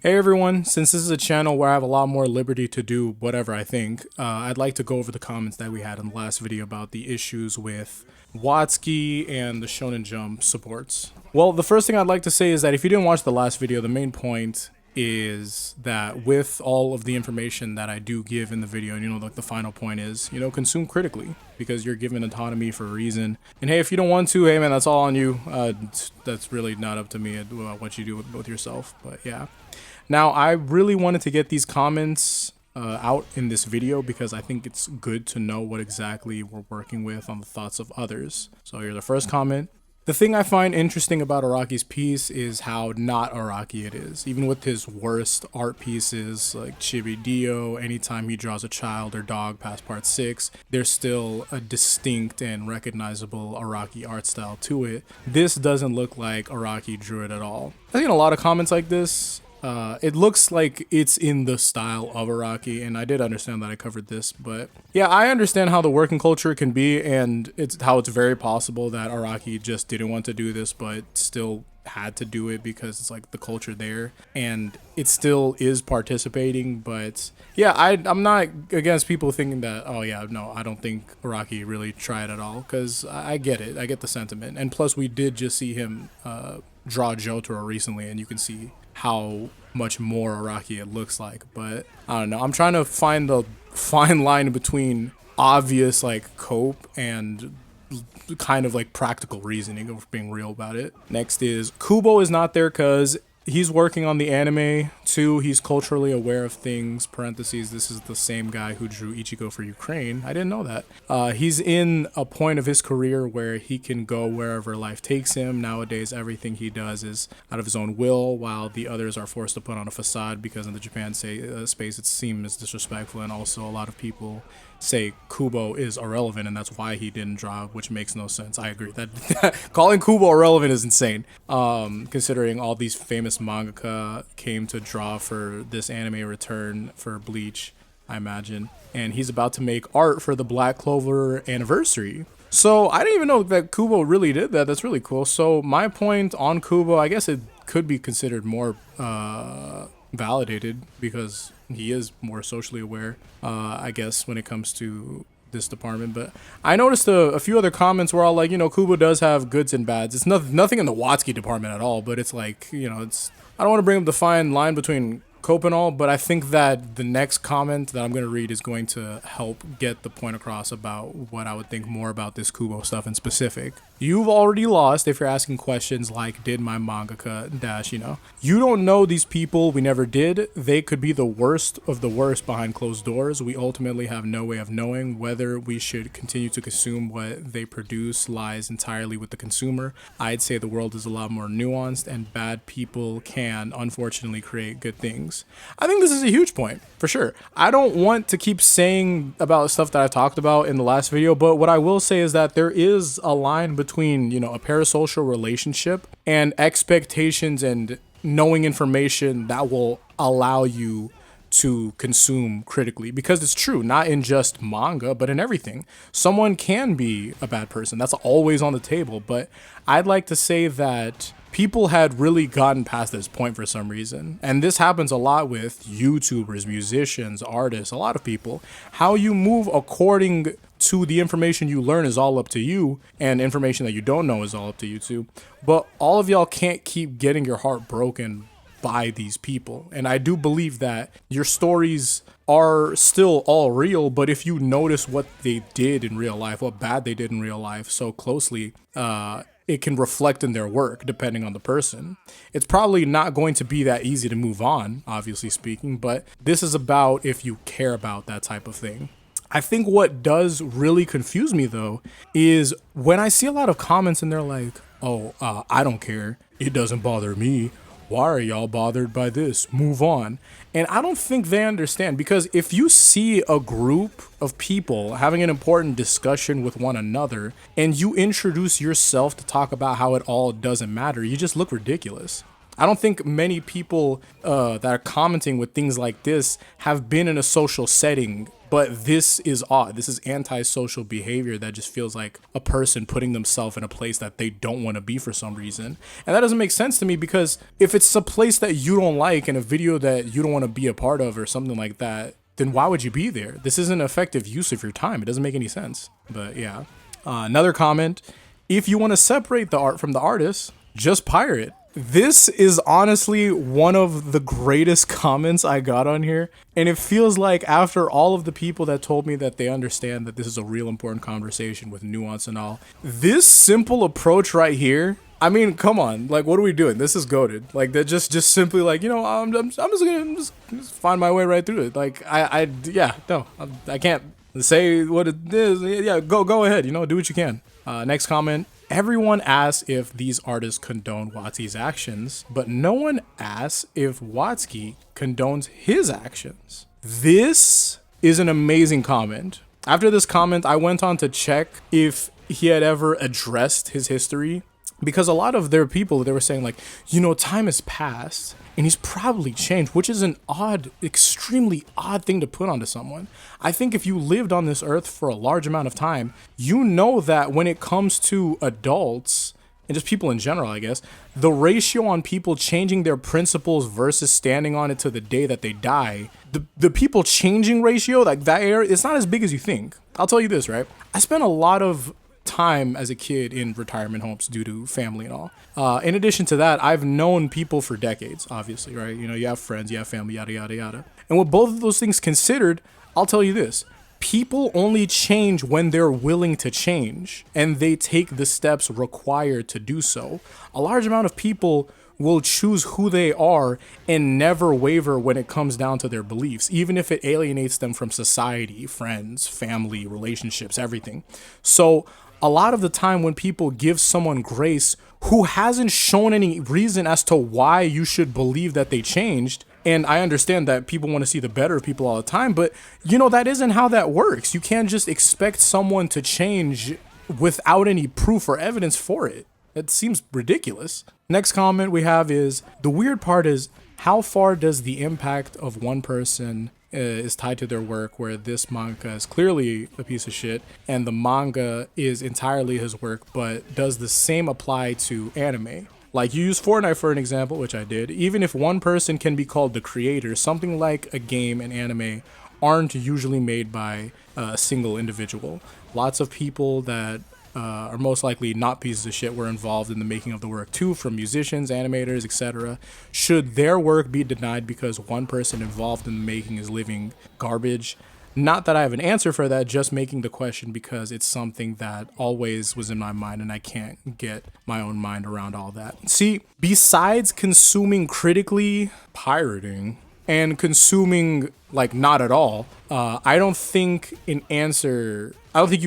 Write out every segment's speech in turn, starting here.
Hey everyone, since this is a channel where I have a lot more liberty to do whatever I think, I'd like to go over the comments that we had in the last video about the issues with Watsky and the Shonen Jump supports. Well, the first thing I'd like to say is that if you didn't watch the last video, the main point is that with all of the information that I do give in the video, and like the final point is, consume critically because you're given autonomy for a reason. And hey, if you don't want to, hey man, that's all on you. That's really not up to me about what you do with yourself, but yeah. Now, I really wanted to get these comments out in this video because I think it's good to know what exactly we're working with on the thoughts of others. So here's the first comment. The thing I find interesting about Araki's piece is how not Araki it is. Even with his worst art pieces like Chibi Dio, anytime he draws a child or dog past part 6, there's still a distinct and recognizable Araki art style to it. This doesn't look like Araki drew it at all. I've seen a lot of comments like this. It looks like it's in the style of Araki, and I did understand that I covered this, but yeah, I understand how the working culture can be, and it's how it's very possible that Araki just didn't want to do this, but still had to do it because it's like the culture there, and it still is participating. But yeah, I'm not against people thinking that, oh yeah, no, I don't think Araki really tried at all, because I get it, I get the sentiment, and plus we did just see him draw Jotaro recently, and you can see how much more Araki it looks like. But I don't know, I'm trying to find the fine line between obvious like cope and kind of like practical reasoning of being real about it. Next is Kubo is not there because he's working on the anime. 2, he's culturally aware of things, parentheses, this is the same guy who drew Ichigo for Ukraine. I didn't know that. He's in a point of his career where he can go wherever life takes him. Nowadays, everything he does is out of his own will, while the others are forced to put on a facade because in the Japan space it seems disrespectful, and also a lot of people say Kubo is irrelevant and that's why he didn't draw, which makes no sense. I agree that calling Kubo irrelevant is insane, considering all these famous mangaka came to draw for this anime return for Bleach, I imagine, and he's about to make art for the Black Clover anniversary. So I didn't even know that Kubo really did that. That's really cool. So my point on Kubo, I guess it could be considered more validated because he is more socially aware, I guess, when it comes to this department. But I noticed a few other comments were all like, Kubo does have goods and bads. It's nothing in the Watsky department at all, but it's like, it's, I don't want to bring up the fine line between cope and all, but I think that the next comment that I'm going to read is going to help get the point across about what I would think more about this Kubo stuff in specific. You've already lost if you're asking questions like, did my mangaka dash, You don't know these people, we never did. They could be the worst of the worst behind closed doors. We ultimately have no way of knowing. Whether we should continue to consume what they produce lies entirely with the consumer. I'd say the world is a lot more nuanced, and bad people can, unfortunately, create good things. I think this is a huge point, for sure. I don't want to keep saying about stuff that I talked about in the last video, but what I will say is that there is a line between, a parasocial relationship and expectations and knowing information that will allow you to consume critically, because it's true, not in just manga, but in everything. Someone can be a bad person. That's always on the table. But I'd like to say that people had really gotten past this point for some reason. And this happens a lot with YouTubers, musicians, artists, a lot of people. How you move according to the information you learn is all up to you, and information that you don't know is all up to you too. But all of y'all can't keep getting your heart broken by these people. And I do believe that your stories are still all real, but if you notice what they did in real life, what bad they did in real life so closely, it can reflect in their work depending on the person. It's probably not going to be that easy to move on, obviously speaking, but this is about if you care about that type of thing. I think what does really confuse me though is when I see a lot of comments and they're like, oh, I don't care, it doesn't bother me, why are y'all bothered by this? Move on. And I don't think they understand, because if you see a group of people having an important discussion with one another and you introduce yourself to talk about how it all doesn't matter, you just look ridiculous. I don't think many people that are commenting with things like this have been in a social setting, but this is odd. This is antisocial behavior that just feels like a person putting themselves in a place that they don't want to be for some reason. And that doesn't make sense to me, because if it's a place that you don't like and a video that you don't want to be a part of or something like that, then why would you be there? This isn't effective use of your time. It doesn't make any sense. But yeah. Another comment: if you want to separate the art from the artist, just pirate. This is honestly one of the greatest comments I got on here. And it feels like after all of the people that told me that they understand that this is a real important conversation with nuance and all, this simple approach right here, I mean, come on, like, what are we doing? This is goated. Like, they're just simply like, you know, I'm just gonna just find my way right through it. Like, I can't say what it is. Yeah, go ahead, you know, do what you can. Next comment: everyone asks if these artists condone Watsky's actions, but no one asks if Watsky condones his actions. This is an amazing comment. After this comment, I went on to check if he had ever addressed his history, because a lot of their people, they were saying like, you know, time has passed and he's probably changed, which is an odd, extremely odd thing to put onto someone. I think if you lived on this earth for a large amount of time, you know that when it comes to adults and just people in general, I guess, the ratio on people changing their principles versus standing on it to the day that they die, the people changing ratio, like that area, it's not as big as you think. I'll tell you this, right? I spent a lot of time as a kid in retirement homes due to family and all. In addition to that, I've known people for decades, obviously, right? You know, you have friends, you have family, yada, yada, yada. And with both of those things considered, I'll tell you this: people only change when they're willing to change and they take the steps required to do so. A large amount of people will choose who they are and never waver when it comes down to their beliefs, even if it alienates them from society, friends, family, relationships, everything. So a lot of the time when people give someone grace who hasn't shown any reason as to why you should believe that they changed, and I understand that people want to see the better of people all the time, but you know, that isn't how that works. You can't just expect someone to change without any proof or evidence for it. It seems ridiculous. Next comment we have is, the weird part is, how far does the impact of one person is tied to their work, where this manga is clearly a piece of shit and the manga is entirely his work, but does the same apply to anime? Like, you use Fortnite for an example, which I did. Even if one person can be called the creator, something like a game and anime aren't usually made by a single individual. Lots of people that are most likely not pieces of shit were involved in the making of the work too, from musicians, animators, etc. Should their work be denied because one person involved in the making is living garbage? Not that I have an answer for that, just making the question because it's something that always was in my mind and I can't get my own mind around all that. See, besides consuming critically, pirating, and consuming like not at all, I don't think you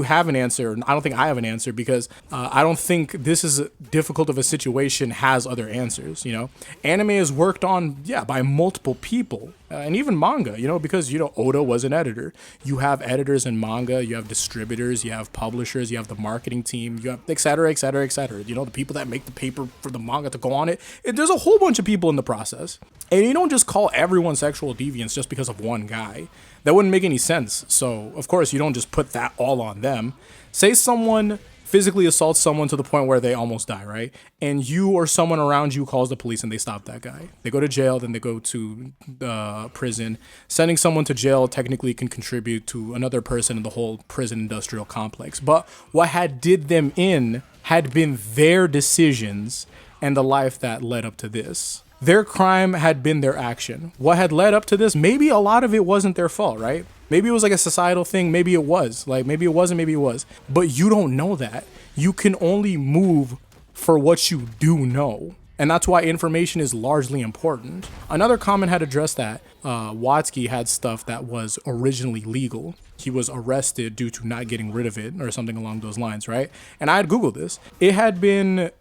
have an answer. I don't think I have an answer, because I don't think this is difficult of a situation has other answers, you know? Anime is worked on, by multiple people, and even manga, you know, because, you know, Oda was an editor. You have editors in manga, you have distributors, you have publishers, you have the marketing team, you have et cetera, et cetera, et cetera. You know, the people that make the paper for the manga to go on it. There's a whole bunch of people in the process. And you don't just call everyone sexual deviants just because of one guy. That wouldn't make any sense. So, of course, you don't just put that all on them. Say someone physically assaults someone to the point where they almost die, right? And you or someone around you calls the police and they stop that guy. They go to jail, then they go to prison. Sending someone to jail technically can contribute to another person in the whole prison industrial complex. But what had did them in had been their decisions and the life that led up to this. Their crime had been their action. What had led up to this, maybe a lot of it wasn't their fault, right? Maybe it was like a societal thing. Maybe it was. Like, maybe it wasn't, maybe it was. But you don't know that. You can only move for what you do know. And that's why information is largely important. Another comment had addressed that. Watsky had stuff that was originally legal. He was arrested due to not getting rid of it or something along those lines, right? And I had Googled this. It had been...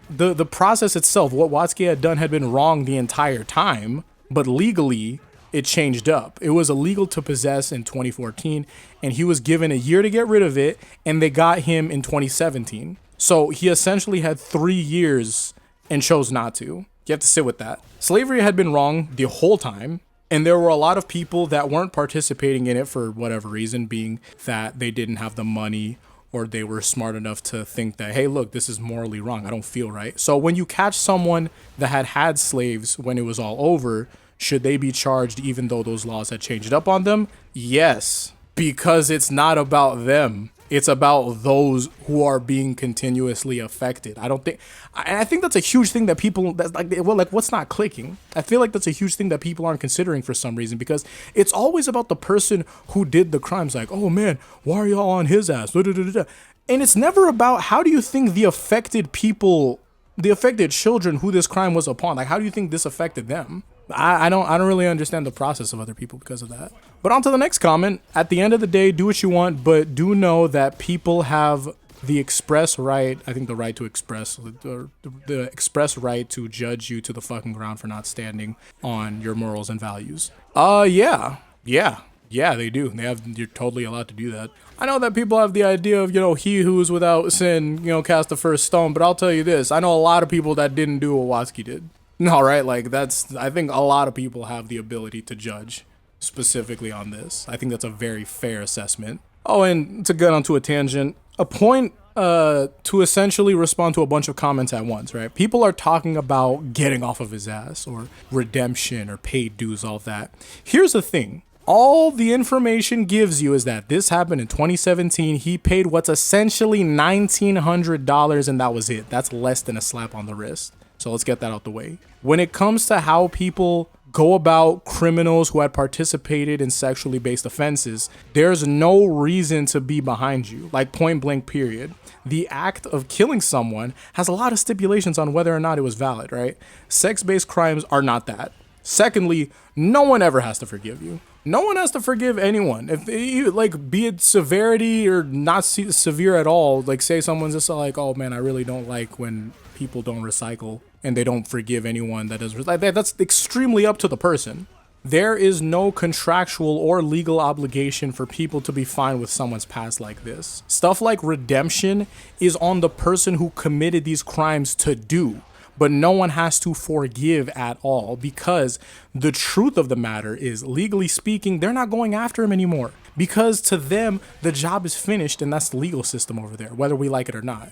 The process itself, what Watsky had done had been wrong the entire time, but legally it changed up. It was illegal to possess in 2014, and he was given a year to get rid of it, and they got him in 2017. So he essentially had 3 years and chose not to. You have to sit with that. Slavery had been wrong the whole time. And there were a lot of people that weren't participating in it for whatever reason, being that they didn't have the money or they were smart enough to think that, hey, look, this is morally wrong. I don't feel right. So when you catch someone that had slaves when it was all over, should they be charged even though those laws had changed up on them? Yes, because it's not about them. It's about those who are being continuously affected. I think that's a huge thing that people, that's like, well, like what's not clicking? I feel like that's a huge thing that people aren't considering for some reason, because it's always about the person who did the crimes. Like, oh man, why are y'all on his ass? And it's never about how do you think the affected people, the affected children who this crime was upon, like how do you think this affected them? I don't really understand the process of other people because of that. But on to the next comment. At the end of the day, do what you want, but do know that people have the express right, I think the right to express, or the express right to judge you to the fucking ground for not standing on your morals and values. Yeah, they do. You're totally allowed to do that. I know that people have the idea of, he who is without sin, cast the first stone, but I'll tell you this, I know a lot of people that didn't do what Watsky did. All right, like I think a lot of people have the ability to judge specifically on this. I think that's a very fair assessment. Oh, and to get onto a tangent, a point to essentially respond to a bunch of comments at once, right? People are talking about getting off of his ass or redemption or paid dues, all that. Here's the thing. All the information gives you is that this happened in 2017. He paid what's essentially $1,900 and that was it. That's less than a slap on the wrist. So let's get that out the way. When it comes to how people go about criminals who had participated in sexually based offenses, there's no reason to be behind you, like point blank period. The act of killing someone has a lot of stipulations on whether or not it was valid, right? Sex-based crimes are not that. Secondly, no one ever has to forgive you. No one has to forgive anyone. If you, like, be it severity or not severe at all, like say someone's just like, oh man, I really don't like when people don't recycle and they don't forgive anyone that does like that. That's extremely up to the person. There is no contractual or legal obligation for people to be fine with someone's past like this. Stuff like redemption is on the person who committed these crimes to do. But no one has to forgive at all, because the truth of the matter is, legally speaking, they're not going after him anymore, because to them, the job is finished, and that's the legal system over there, whether we like it or not,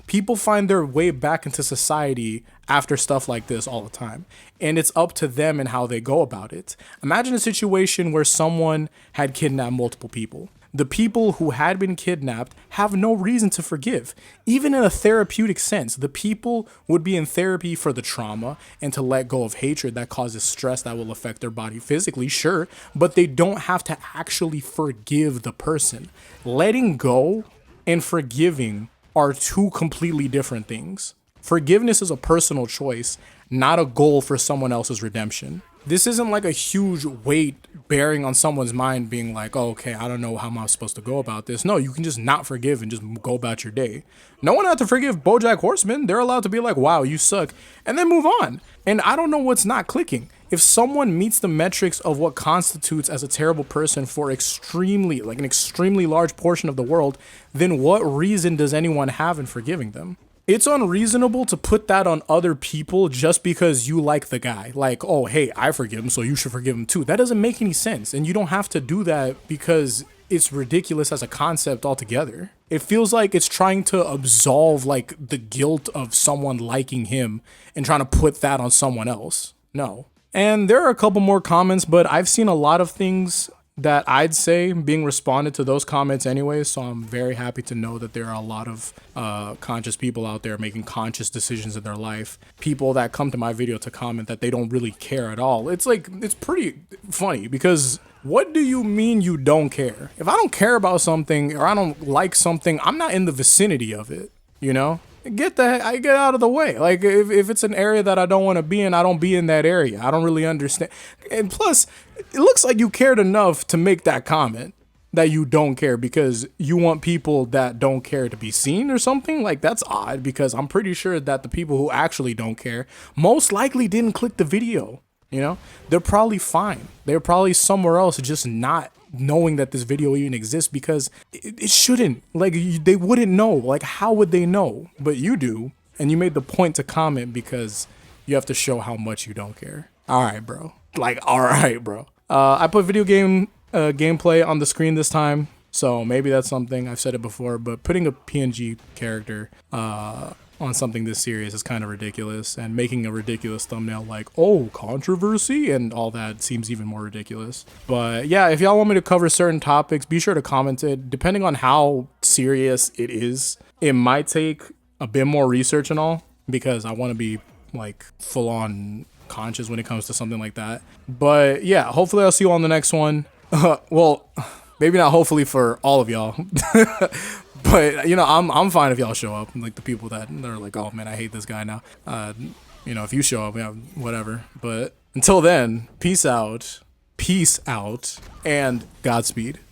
People find their way back into society after stuff like this all the time, and it's up to them and how they go about it. Imagine a situation where someone had kidnapped multiple people. The people who had been kidnapped have no reason to forgive. Even in a therapeutic sense, the people would be in therapy for the trauma and to let go of hatred that causes stress that will affect their body physically, sure, but they don't have to actually forgive the person. Letting go and forgiving are two completely different things. Forgiveness is a personal choice, not a goal for someone else's redemption. This isn't like a huge weight bearing on someone's mind being like, oh, okay, I don't know how I'm supposed to go about this. No, you can just not forgive and just go about your day. No one had to forgive BoJack Horseman. They're allowed to be like, wow, you suck, and then move on. And I don't know what's not clicking. If someone meets the metrics of what constitutes as a terrible person for an extremely large portion of the world, then what reason does anyone have in forgiving them? It's unreasonable to put that on other people just because you like the guy. Like, oh, hey, I forgive him, so you should forgive him too. That doesn't make any sense. And you don't have to do that because it's ridiculous as a concept altogether. It feels like it's trying to absolve like the guilt of someone liking him and trying to put that on someone else. No. And there are a couple more comments, but I've seen a lot of things that I'd say being responded to those comments anyway, so I'm very happy to know that there are a lot of conscious people out there making conscious decisions in their life. People that come to my video to comment that they don't really care at all. It's pretty funny, because what do you mean you don't care? If I don't care about something or I don't like something, I'm not in the vicinity of it, I get out of the way. Like, if it's an area that I don't want to be in, I don't be in that area. I don't really understand. And plus, it looks like you cared enough to make that comment that you don't care because you want people that don't care to be seen or something. Like, that's odd, because I'm pretty sure that the people who actually don't care most likely didn't click the video. They're probably fine. They're probably somewhere else, just not knowing that this video even exists, because it shouldn't. Like, they wouldn't know. Like, how would they know? But you do. And you made the point to comment because you have to show how much you don't care. All right, bro. Like, all right, bro. I put video game gameplay on the screen this time, so maybe that's something. I've said it before, but putting a PNG character on something this serious is kind of ridiculous, and making a ridiculous thumbnail like, oh, controversy and all that seems even more ridiculous. But yeah, if y'all want me to cover certain topics, be sure to comment it. Depending on how serious it is, it might take a bit more research and all, because I want to be like full on conscious when it comes to something like that. But yeah, hopefully I'll see you on the next one. Well, maybe not hopefully for all of y'all. But you know, I'm fine if y'all show up, like the people that are like, oh man, I hate this guy now. You know, if you show up, yeah, whatever. But until then, peace out, and Godspeed.